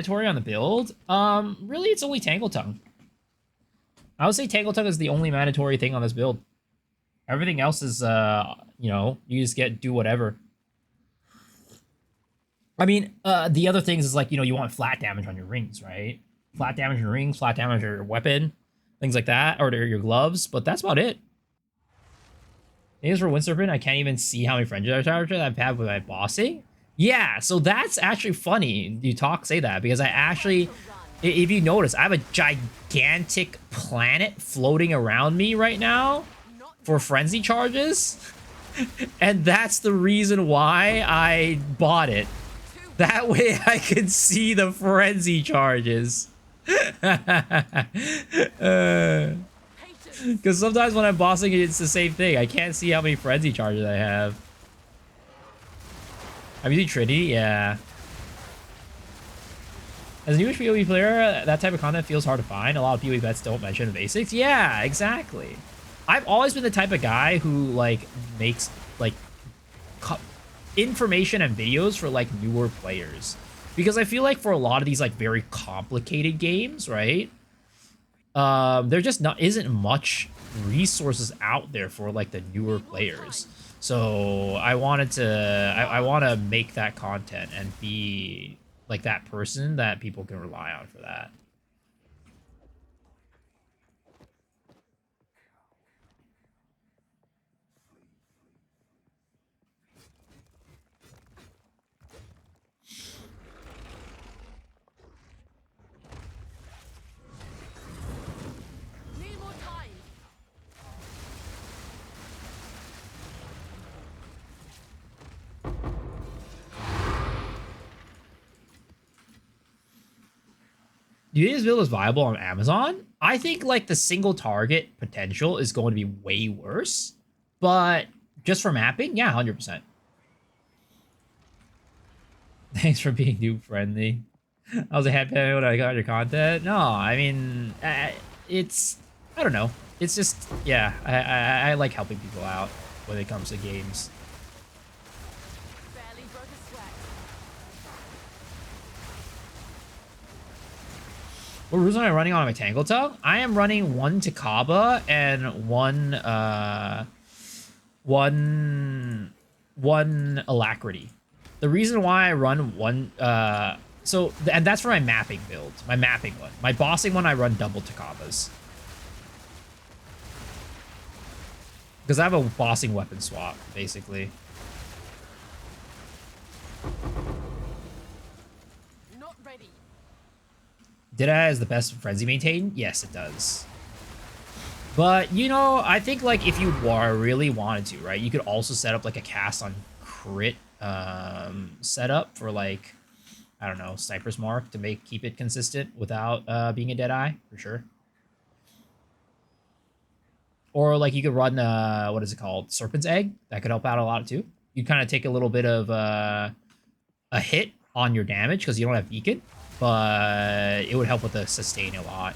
mandatory on the build, really it's only Tangle Tongue. I would say Tangle Tongue is the only mandatory thing on this build. Everything else is, you know, you just do whatever. I mean, the other things is like, you know, you want flat damage on your rings, right? Flat damage on your rings, flat damage on your weapon, things like that, or your gloves, but that's about it. Things for Windsurfing, I can't even see how many frenzy charges I've had with my bossing. Yeah, so that's actually funny. You say that because I actually, if you notice, I have a gigantic planet floating around me right now for frenzy charges. And that's the reason why I bought it. That way I can see the frenzy charges. Because sometimes when I'm bossing it, it's the same thing. I can't see how many frenzy charges I have. I'm using Trinity? Yeah. As a newish PoE player, that type of content feels hard to find. A lot of PoE vets don't mention the basics. Yeah, exactly. I've always been the type of guy who, like, makes, like, information and videos for, like, newer players. Because I feel like for a lot of these, like, very complicated games, right? There just isn't much resources out there for like the newer players. So I wanted to, I want to make that content and be like that person that people can rely on for that. Do you think this build is viable on Amazon? I think like the single target potential is going to be way worse, but just for mapping, yeah, 100%. Thanks for being noob friendly. I was a happy when I got your content. No, I mean, it's, I don't know. It's just, yeah, I like helping people out when it comes to games. What rules am I running on my Tangle Tongue? I am running one Takaba and one Alacrity. The reason why I run one, and that's for my mapping build, my mapping one. My bossing one, I run double Takabas. Because I have a bossing weapon swap, basically. Not ready. Did it has the best frenzy maintain? Yes, it does. But, you know, I think, like, if you really wanted to, right, you could also set up, like, a cast on crit setup for, like, I don't know, Sniper's Mark to keep it consistent without being a Deadeye, for sure. Or, like, you could run, what is it called? Serpent's Egg. That could help out a lot, too. You kind of take a little bit of a hit on your damage because you don't have Beacon, but it would help with the sustain a lot.